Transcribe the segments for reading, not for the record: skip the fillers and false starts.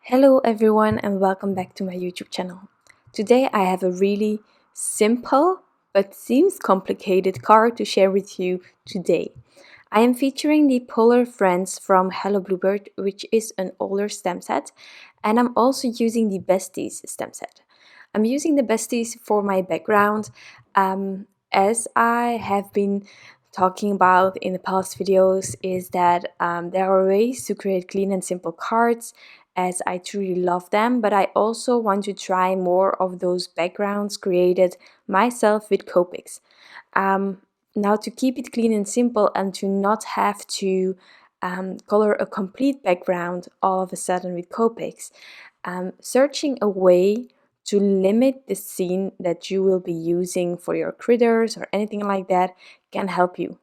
Hello everyone and welcome back to my YouTube channel. Today I have a really simple but seems complicated card to share with you today. I am featuring the Polar Friends from Hello Bluebird, which is an older stamp set, and I'm also using the Besties stamp set. I'm using the Besties for my background as I have been talking about in the past videos is that there are ways to create clean and simple cards as I truly love them, but I also want to try more of those backgrounds created myself with Copics. Now to keep it clean and simple and to not have to color a complete background all of a sudden with Copics, searching a way to limit the scene that you will be using for your critters or anything like that can help you.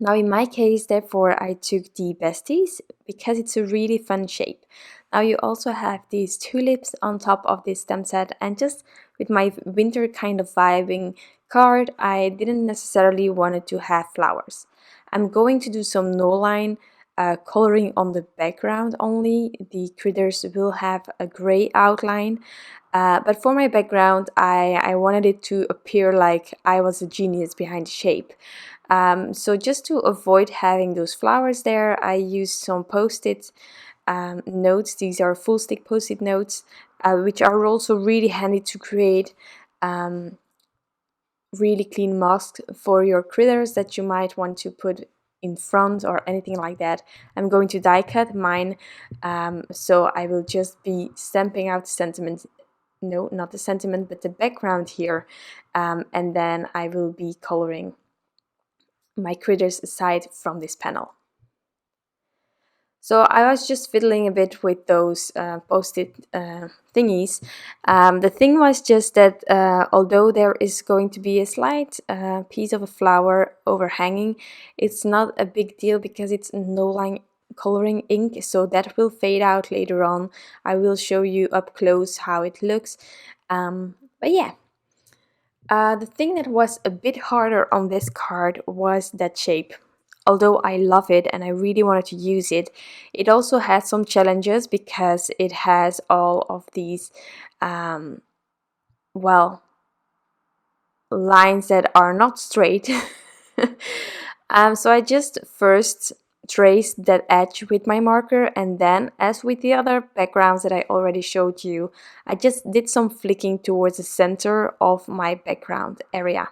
Now in my case, therefore, I took the Besties because it's a really fun shape. Now you also have these tulips on top of this stamp set, and just with my winter kind of vibing card, I didn't necessarily wanted to have flowers. I'm going to do some no line coloring on the background only. The critters will have a gray outline, but for my background, I wanted it to appear like I was a genius behind the shape. So just to avoid having those flowers there, I used some post-it notes. These are full stick post-it notes, which are also really handy to create really clean masks for your critters that you might want to put in front or anything like that. I'm going to die cut mine, so I will just be stamping out the sentiment. No, not the sentiment, but the background here, and then I will be coloring my critters aside from this panel. So I was just fiddling a bit with those post-it thingies. The thing was just that although there is going to be a slight piece of a flower overhanging, it's not a big deal because it's no line coloring ink, so that will fade out later on. I will show you up close how it looks. But yeah. The thing that was a bit harder on this card was that shape. Although I love it and I really wanted to use it, it also had some challenges because it has all of these, well, lines that are not straight. So I just first traced that edge with my marker, and then, as with the other backgrounds that I already showed you, I just did some flicking towards the center of my background area.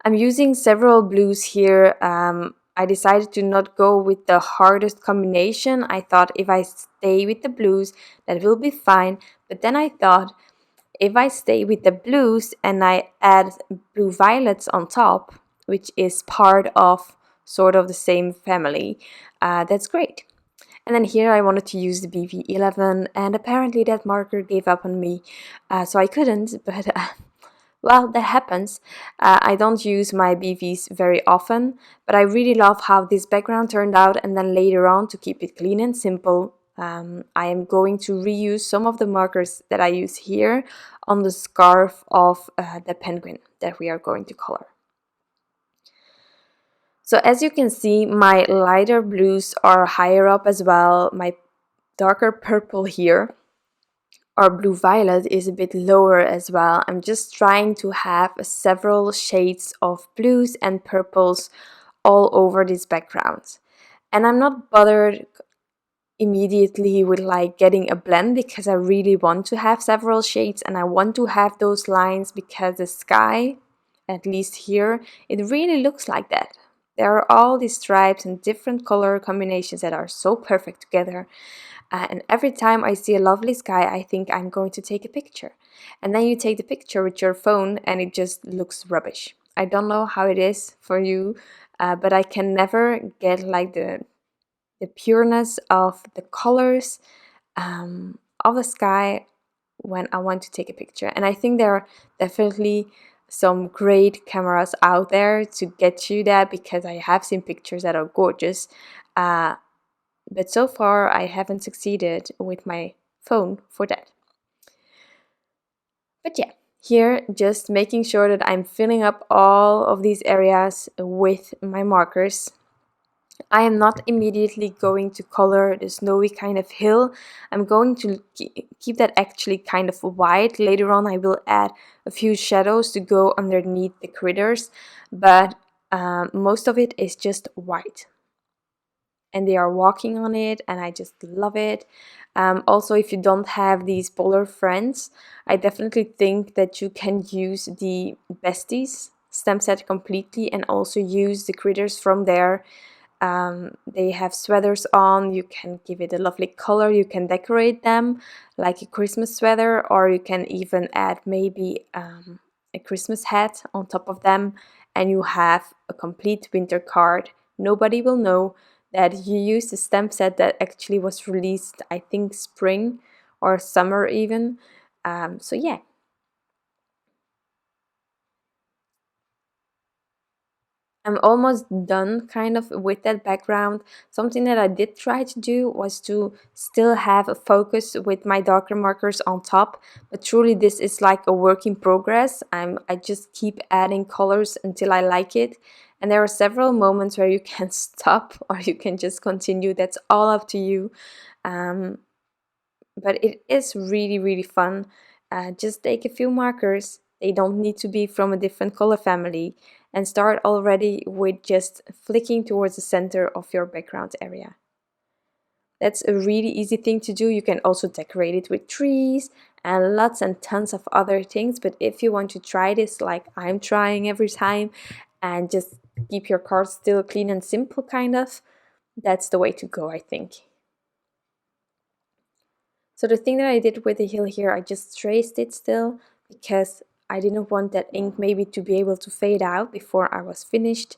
I'm using several blues here. I decided to not go with the hardest combination. I thought if I stay with the blues, that will be fine. But then I thought if I stay with the blues and I add blue violets on top, which is part of sort of the same family, that's great. And then here I wanted to use the BV11, and apparently that marker gave up on me, so I couldn't, but well, that happens. I don't use my BVs very often, but I really love how this background turned out, and then later on, to keep it clean and simple, I am going to reuse some of the markers that I use here on the scarf of the penguin that we are going to color. So as you can see, my lighter blues are higher up as well. My darker purple here, or blue violet, is a bit lower as well. I'm just trying to have several shades of blues and purples all over this background. And I'm not bothered immediately with like getting a blend because I really want to have several shades and I want to have those lines because the sky, at least here, it really looks like that. There are all these stripes and different color combinations that are so perfect together. And every time I see a lovely sky, I think I'm going to take a picture. And then you take the picture with your phone and it just looks rubbish. I don't know how it is for you, but I can never get like the pureness of the colors of the sky when I want to take a picture. And I think there are definitely some great cameras out there to get you that, because I have seen pictures that are gorgeous. But so far I haven't succeeded with my phone for that. But yeah, here just making sure that I'm filling up all of these areas with my markers. I am not immediately going to color the snowy kind of hill. I'm going to keep that actually kind of white. Later on I will add a few shadows to go underneath the critters, but most of it is just white. And they are walking on it, and I just love it. Also, if you don't have these polar friends, I definitely think that you can use the Besties stamp set completely and also use the critters from there. They have sweaters on. You can give it a lovely color. You can decorate them like a Christmas sweater, or you can even add maybe a Christmas hat on top of them, and you have a complete winter card. Nobody will know that you used a stamp set that actually was released, I think, spring or summer even. So yeah. I'm almost done kind of with that background. Something that I did try to do was to still have a focus with my darker markers on top, but truly this is like a work in progress. I just keep adding colors until I like it. And there are several moments where you can stop or you can just continue. That's all up to you. Um, but it is really, really fun. Just take a few markers. They don't need to be from a different color family, and start already with just flicking towards the center of your background area. That's a really easy thing to do. You can also decorate it with trees and lots and tons of other things, but if you want to try this like I'm trying every time and just keep your cards still clean and simple kind of, that's the way to go, I think. So the thing that I did with the hill here, I just traced it still because I didn't want that ink maybe to be able to fade out before I was finished.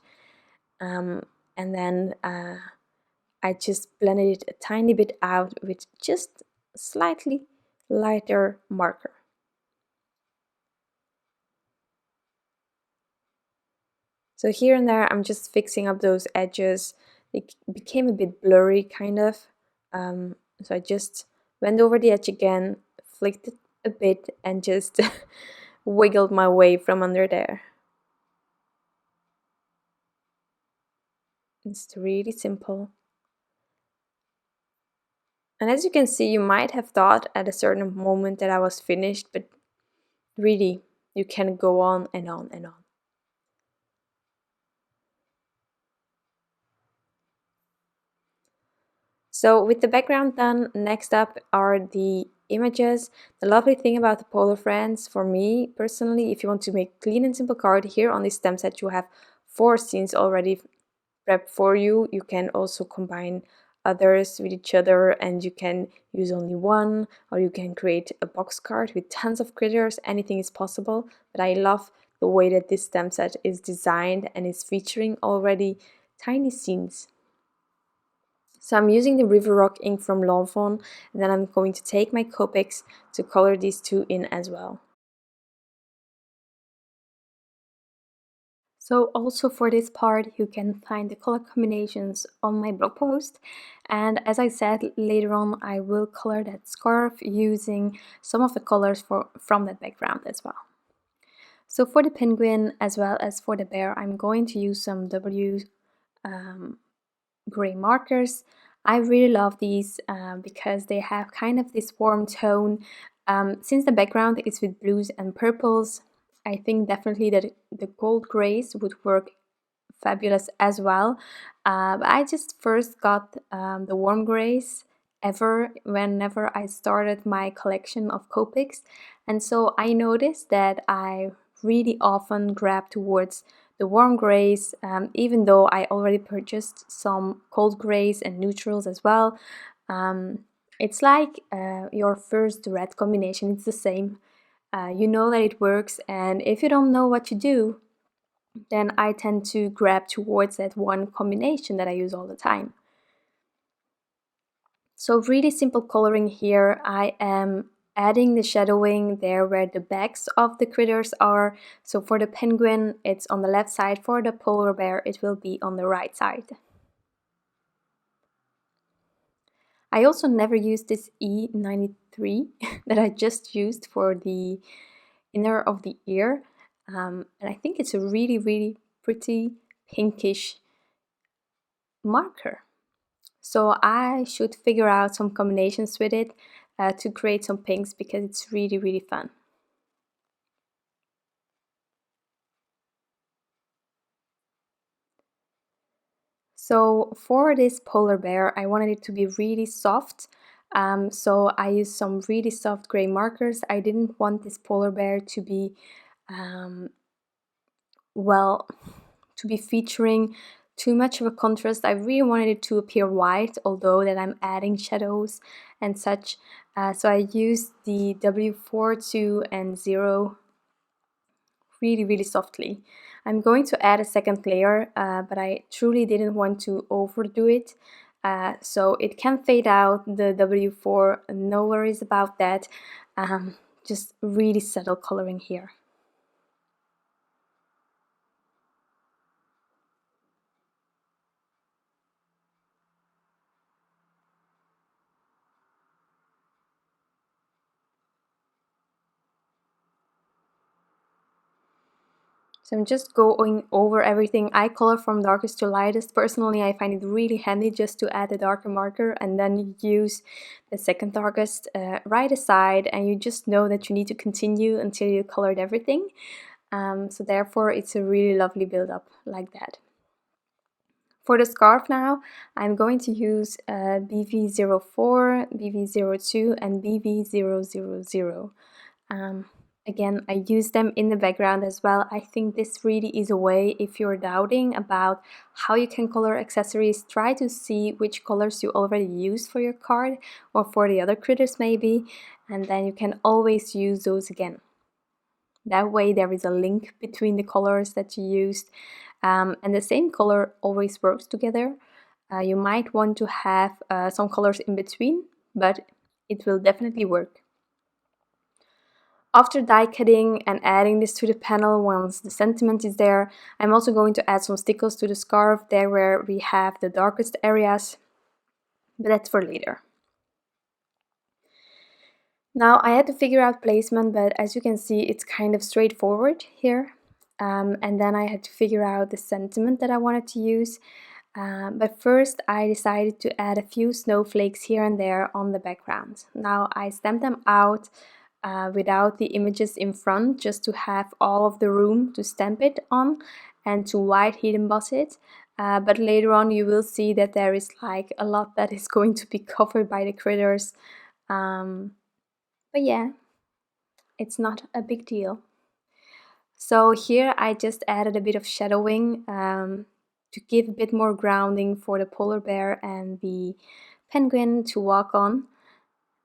And then I just blended it a tiny bit out with just a slightly lighter marker. So here and there I'm just fixing up those edges. It became a bit blurry kind of. So I just went over the edge again, flicked it a bit and just wiggled my way from under there. It's really simple. And as you can see, you might have thought at a certain moment that I was finished, but really, you can go on and on and on. So with the background done, next up are the images. The lovely thing about the Polar Friends, for me personally, if you want to make clean and simple card, here on this stamp set you have 4 scenes already prepped for you. You can also combine others with each other, and you can use only one, or you can create a box card with tons of critters. Anything is possible, but I love the way that this stamp set is designed and is featuring already tiny scenes. So I'm using the River Rock ink from Fawn, and then I'm going to take my Copics to color these two in as well. So also for this part you can find the color combinations on my blog post, and as I said, later on I will color that scarf using some of the colors from that background as well. So for the penguin as well as for the bear, I'm going to use some W gray markers. I really love these because they have kind of this warm tone. Since the background is with blues and purples, I think definitely that the gold grays would work fabulous as well. But I just first got the warm grays ever whenever I started my collection of Copics, and so I noticed that I really often grab towards the warm grays, even though I already purchased some cold grays and neutrals as well. It's like your first red combination, it's the same. You know that it works, and if you don't know what to do, then I tend to grab towards that one combination that I use all the time. So really simple coloring here. I am adding the shadowing there where the backs of the critters are. So for the penguin, it's on the left side. For the polar bear, it will be on the right side. I also never used this E93 that I just used for the inner of the ear. And I think it's a really, really pretty pinkish marker. So I should figure out some combinations with it to create some pinks because it's really fun. So for this polar bear, I wanted it to be really soft. So I used some really soft gray markers. I didn't want this polar bear to be, well, to be featuring too much of a contrast. I really wanted it to appear white, although that I'm adding shadows and such. So I used the W4, 2, and 0 really softly. I'm going to add a second layer, but I truly didn't want to overdo it. So it can fade out the W4, no worries about that. Just really subtle coloring here. So I'm just going over everything. I color from darkest to lightest. Personally, I find it really handy just to add a darker marker and then use the second darkest right aside, and you just know that you need to continue until you colored everything. So therefore, it's a really lovely build-up like that. For the scarf now, I'm going to use BV04, BV02, and BV000. Again, I use them in the background as well. I think this really is a way, if you're doubting about how you can color accessories, try to see which colors you already use for your card or for the other critters maybe, and then you can always use those again. That way there is a link between the colors that you used, and the same color always works together. You might want to have some colors in between, but it will definitely work. After die cutting and adding this to the panel, once the sentiment is there, I'm also going to add some stickles to the scarf, there where we have the darkest areas, but that's for later. Now I had to figure out placement, but as you can see, it's kind of straightforward here. And then I had to figure out the sentiment that I wanted to use. But first I decided to add a few snowflakes here and there on the background. Now I stamped them out without the images in front, just to have all of the room to stamp it on and to white heat emboss it. But later on you will see that there is like a lot that is going to be covered by the critters. But yeah, it's not a big deal. So here I just added a bit of shadowing to give a bit more grounding for the polar bear and the penguin to walk on.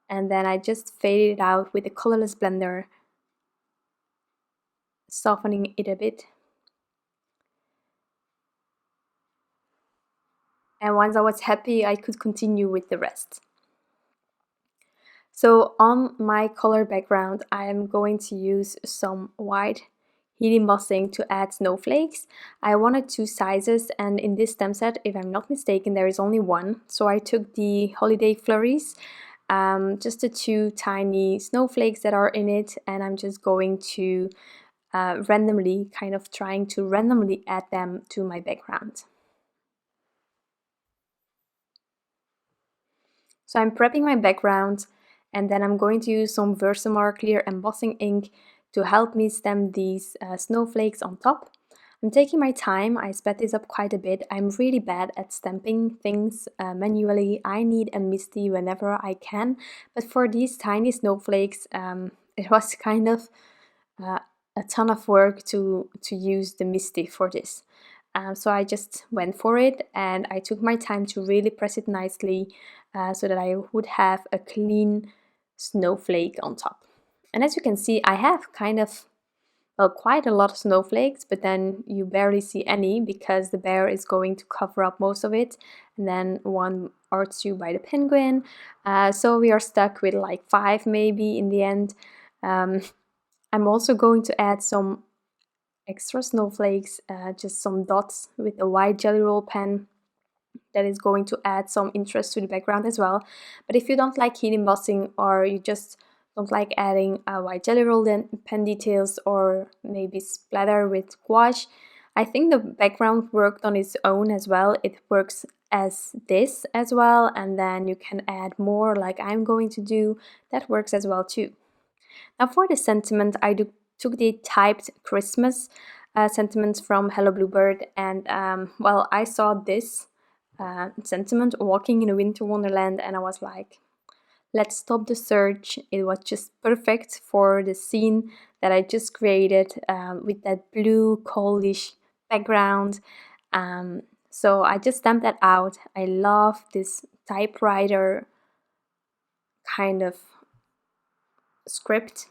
And then I just faded it out with a colorless blender, softening it a bit. And once I was happy, I could continue with the rest. So on my color background, I am going to use some white heat embossing to add snowflakes. I wanted two sizes, and in this stamp set, if I'm not mistaken, there is only one. So I took the Holiday Flurries, just the two tiny snowflakes that are in it, and I'm just going to randomly, kind of trying to randomly add them to my background. So I'm prepping my background, and then I'm going to use some Versamark clear embossing ink to help me stamp these snowflakes on top. I'm taking my time, I sped this up quite a bit. I'm really bad at stamping things manually. I need a MISTI whenever I can, but for these tiny snowflakes, it was kind of a ton of work to use the MISTI for this. So I just went for it, and I took my time to really press it nicely so that I would have a clean snowflake on top. And as you can see, I have kind of, well, quite a lot of snowflakes, but then you barely see any because the bear is going to cover up most of it, and then one or two by the penguin. So we are stuck with like 5 maybe in the end. I'm also going to add some extra snowflakes, just some dots with a white jelly roll pen. That is going to add some interest to the background as well. But if you don't like heat embossing, or you just don't like adding white jelly roll pen details, or maybe splatter with gouache, I think the background worked on its own as well. It works as this as well, and then you can add more like I'm going to do. That works as well too. Now for the sentiment, I took the typed Christmas sentiment from Hello Bluebird, and well, I saw this sentiment walking in a winter wonderland, and I was like, let's stop the search. It was just perfect for the scene that I just created with that blue coldish background. So I just stamped that out. I love this typewriter kind of script.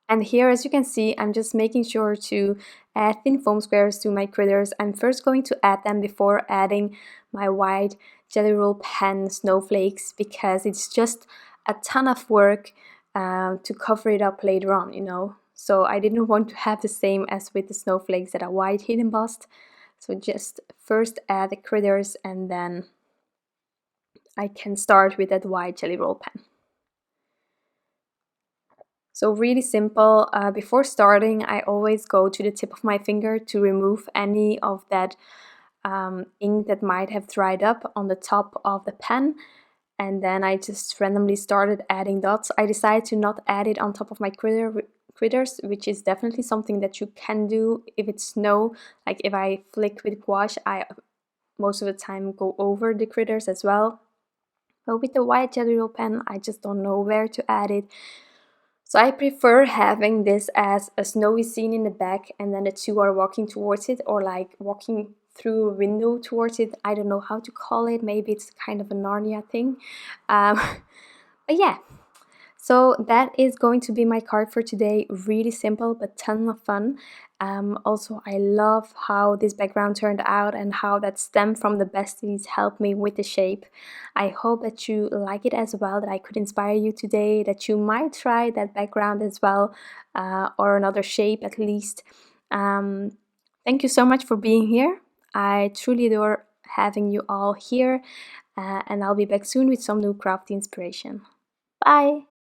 And here, as you can see, I'm just making sure to add thin foam squares to my critters. I'm first going to add them before adding my white Jelly Roll pen snowflakes, because it's just a ton of work to cover it up later on, you know. So I didn't want to have the same as with the snowflakes that are white heat embossed. So just first add the critters, and then I can start with that white Jelly Roll pen. So really simple. Before starting, I always go to the tip of my finger to remove any of that ink that might have dried up on the top of the pen. And then I just randomly started adding dots. I decided to not add it on top of my critters, which is definitely something that you can do if it's snow. Like if I flick with gouache, I most of the time go over the critters as well. But with the white Jelly Roll pen, I just don't know where to add it. So I prefer having this as a snowy scene in the back, and then the two are walking towards it, or like walking through a window towards it. I don't know how to call it. Maybe it's kind of a Narnia thing. But yeah, so that is going to be my card for today. Really simple, but ton of fun. Also, I love how this background turned out and how that stem from the Besties helped me with the shape. I hope that you like it as well, that I could inspire you today, that you might try that background as well, or another shape at least. Thank you so much for being here. I truly adore having you all here, and I'll be back soon with some new crafty inspiration. Bye!